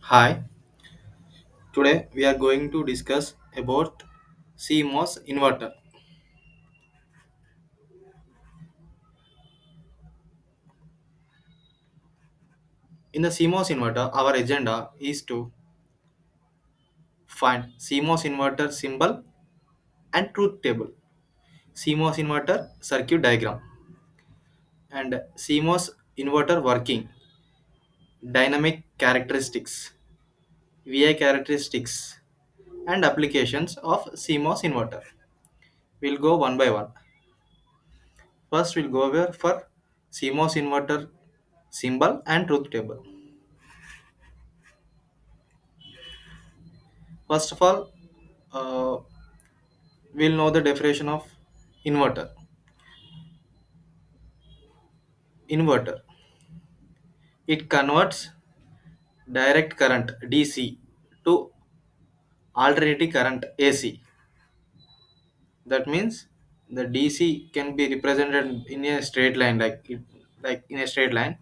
Hi, today we are going to discuss about CMOS inverter. In the CMOS inverter, our agenda is to find CMOS inverter symbol and truth table, CMOS inverter circuit diagram, and CMOS inverter working, dynamic characteristics, VI characteristics, and applications of CMOS inverter. We'll go one by one. First, we'll go over for CMOS inverter symbol and truth table. First of all, uh, we'll know the definition of inverter. Inverter, it converts direct current DC to alternating current AC. That means the DC can be represented in a straight line, like in a straight line,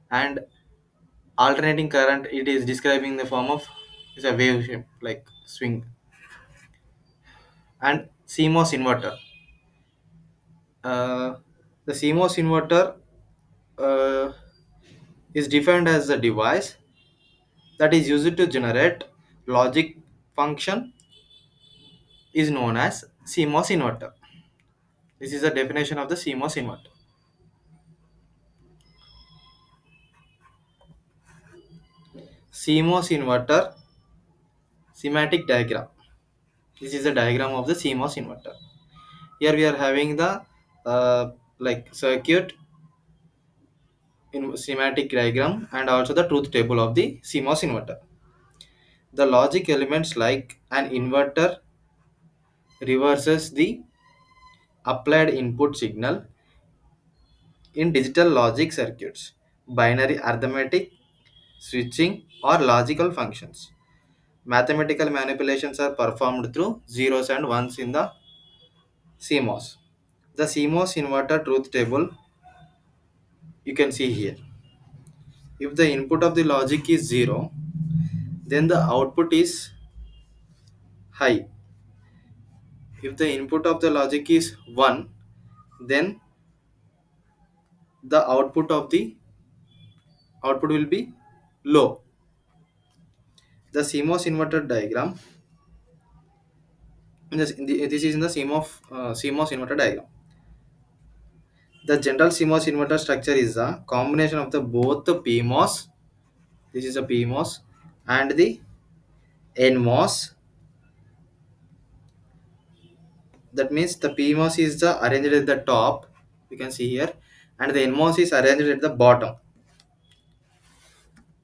and alternating current it is describing the form of is a wave shape like swing. And CMOS inverter, uh, the CMOS inverter uh, is defined as a device that is used to generate logic function is known as CMOS inverter. This is the definition of the CMOS inverter. CMOS inverter schematic diagram. This is the diagram of the CMOS inverter. Here we are having the circuit in schematic diagram and also the truth table of the CMOS inverter. The logic elements like an inverter reverses the applied input signal in digital logic circuits, binary arithmetic, switching, or logical functions. Mathematical manipulations are performed through zeros and ones in the CMOS. The CMOS inverter truth table you can see here. If the input of the logic is 0, then the output is high. If the input of the logic is 1, then the output will be low. The CMOS inverter diagram, this is in the CMOS inverter diagram. The general CMOS inverter structure is a combination of the both the PMOS, this is a PMOS, and the NMOS. That means the PMOS is the arranged at the top, you can see here, and the NMOS is arranged at the bottom.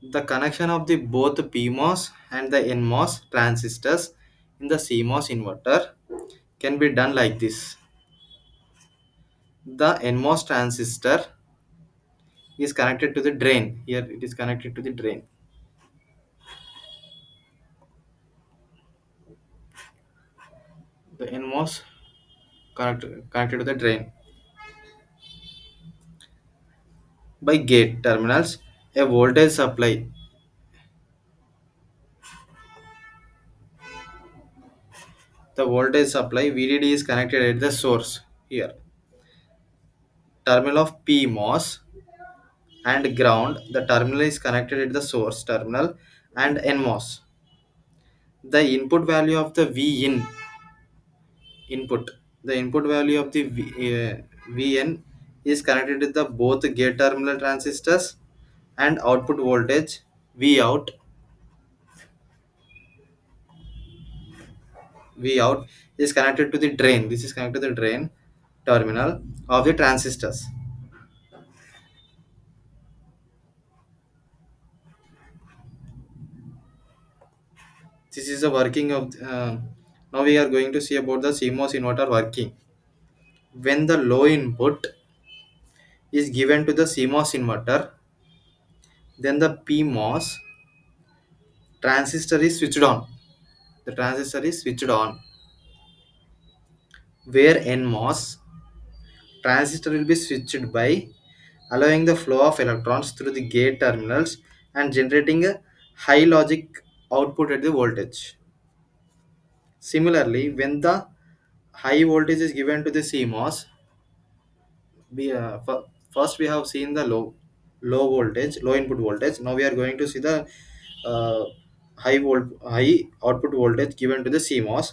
The connection of the both PMOS and the NMOS transistors in the CMOS inverter can be done like this. The NMOS transistor is connected to the drain. Here it is connected to the drain. The NMOS connected to the drain by gate terminals. A voltage supply. The voltage supply VDD is connected at the source here. Terminal of PMOS and ground. The terminal is connected at the source terminal and NMOS. The input value of the input. The input value of the VN is connected with the both gate terminal transistors and output voltage Vout. Vout is connected to the drain. This is connected to the drain terminal of the transistors. This is the working of. Now we are going to see about the CMOS inverter working. When the low input is given to the CMOS inverter, then the PMOS transistor is switched on. The transistor is switched on. Where NMOS transistor will be switched by allowing the flow of electrons through the gate terminals and generating a high logic output at the voltage. Similarly, when the high voltage is given to the CMOS, first we have seen the low input voltage. Now we are going to see the uh, high output voltage given to the CMOS.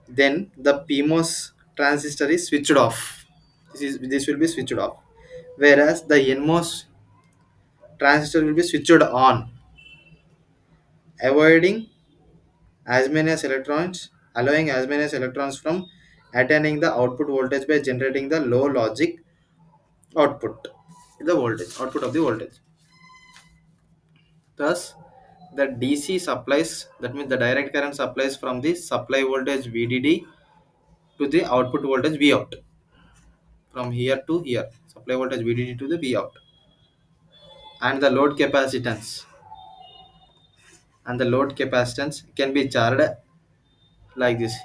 Then the PMOS transistor is switched off. This will be switched off, whereas the NMOS transistor will be switched on, avoiding as many as electrons, allowing as many as electrons from attaining the output voltage by generating the low logic output, the voltage output of the voltage. Thus, the DC supplies, that means the direct current supplies from the supply voltage VDD to the output voltage V out, from here to here, supply voltage VDD to the V out, and the load capacitance, can be charged like this.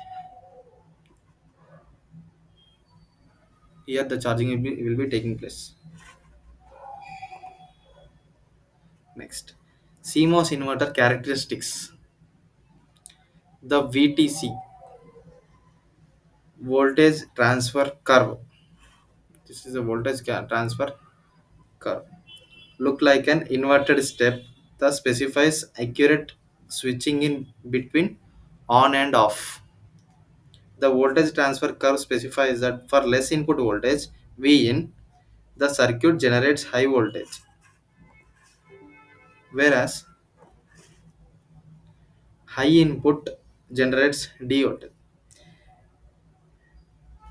Here the charging will be taking place. Next, CMOS inverter characteristics. The VTC, voltage transfer curve. This is a transfer curve. Look like an inverted step, thus specifies accurate switching in between on and off. The voltage transfer curve specifies that for less input voltage V in, the circuit generates high voltage, whereas high input generates D voltage.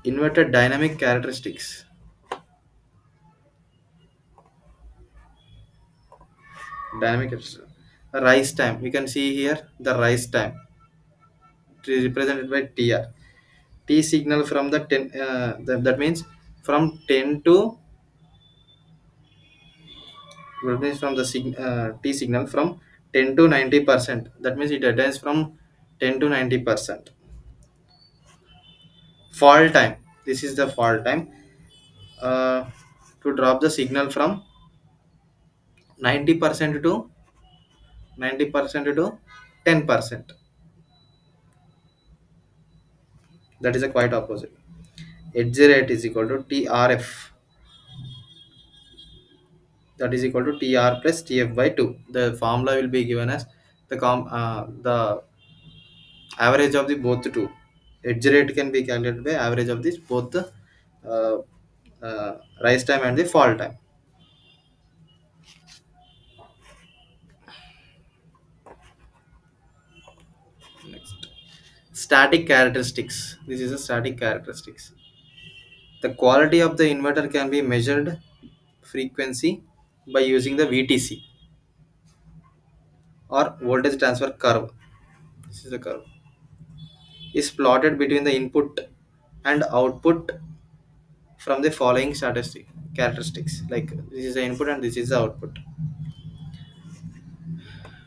Inverted dynamic characteristics. Dynamic rise time. We can see here the rise time, represented by TR. T signal from the 10, that means from 10 to, that means from the T signal from 10 to 90%. That means it attains from 10 to 90%. Fall time. This is the fall time. Uh, to drop the signal from 90% to 90% to 10%. That is a quite opposite. Edge rate is equal to TRF, that is equal to TR plus TF by 2. The formula will be given as the average of the both two. Edge rate can be calculated by average of this both the uh, rise time and the fall time. Next, static characteristics. This is a static characteristics. The quality of the inverter can be measured frequency by using the VTC, or voltage transfer curve. This is a curve. Is plotted between the input and output from the following statistic characteristics. Like this is the input and this is the output.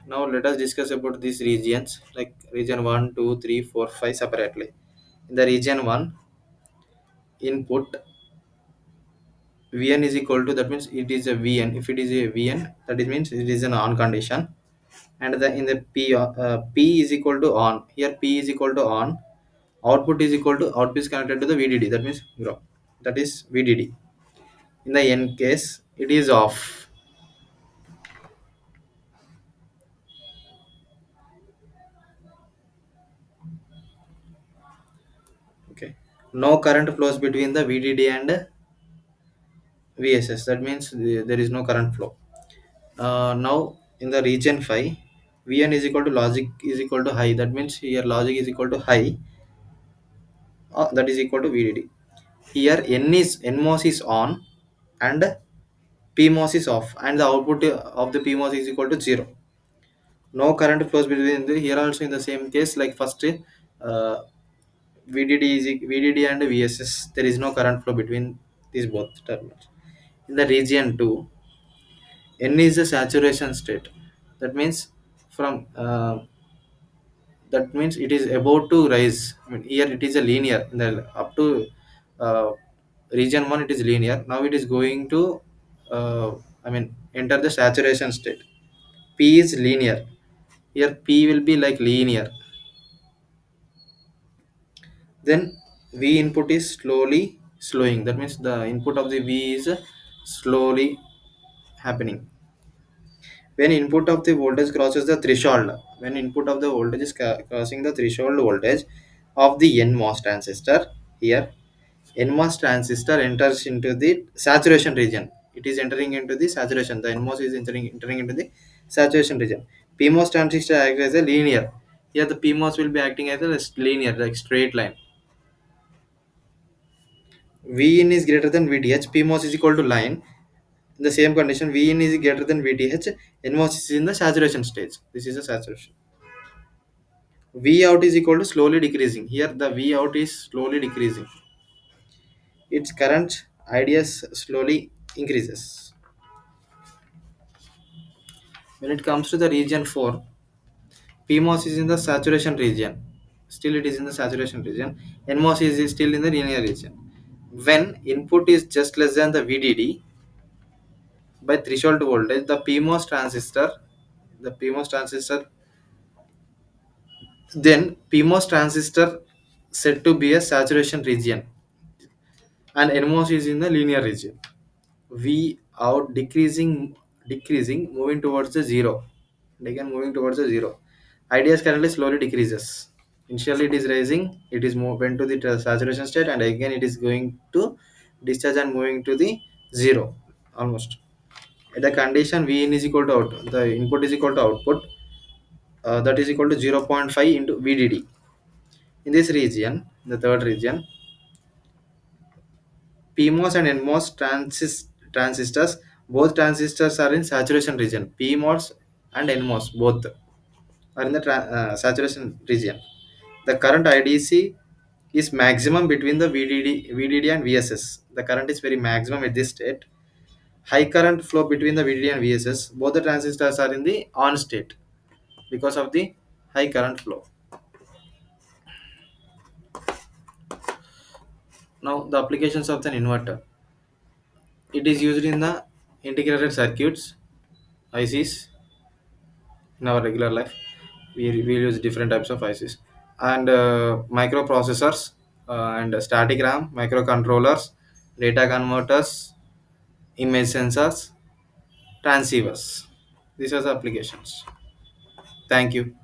Now let us discuss about these regions, like region 1, 2, 3, 4, 5 separately. In the region 1, input Vn is equal to, that means it is a Vn. If it is a Vn, that is means it is an on condition. And in the P is equal to on. Here P is equal to on. Output is connected to the VDD. That means ground. That is VDD. In the N case, it is off. Okay. No current flows between the VDD and VSS. That means there is no current flow. Now in the region 5, Vn is equal to logic is equal to high. That means here logic is equal to high. That is equal to VDD. Here NMOS is on and PMOS is off, and the output of the PMOS is equal to 0. No current flows between here also in the same case like first, VDD and VSS. There is no current flow between these both terminals. In the region 2, N is the saturation state. That means from that means it is about to rise. I mean, here it is a linear. In the up to uh, region 1 it is linear. Now it is going to enter the saturation state. P is linear. Here P will be like linear. Then V input is slowly slowing. That means the input of the V is slowly happening. When input of the voltage crosses the threshold, when input of the voltage is crossing the threshold voltage of the NMOS transistor, here NMOS transistor enters into the saturation region. It is entering into the saturation. The NMOS is entering into the saturation region. PMOS transistor acts as a linear. Here the PMOS will be acting as a linear, like straight line. Vin is greater than VTH, PMOS is equal to line. In the same condition, Vin is greater than VTH, NMOS is in the saturation stage. This is a saturation. V out is equal to slowly decreasing. Here the V out is slowly decreasing. Its current IDS slowly increases. When it comes to the region 4, PMOS is in the saturation region. Still it is in the saturation region. NMOS is still in the linear region. When input is just less than the VDD by threshold voltage, the PMOS transistor, then PMOS transistor said to be a saturation region and NMOS is in the linear region. V out decreasing, moving towards the zero. And again moving towards the zero. IDS currently slowly decreases. Initially it is rising, it is went to the saturation state, and again it is going to discharge and moving to the zero almost. At the condition V in is equal to out, the input is equal to output, that is equal to 0.5 into VDD. In this region, the third region, PMOS and NMOS transistors, both transistors are in saturation region. PMOS and NMOS both are in the saturation region. The current IDC is maximum between the VDD and VSS. The current is very maximum at this state. High current flow between the VDD and VSS. Both the transistors are in the on state because of the high current flow. Now the applications of an inverter. It is used in the integrated circuits, ICs, in our regular life. We use different types of ICs and microprocessors and static RAM, microcontrollers, data converters, image sensors, transceivers. These are the applications. Thank you.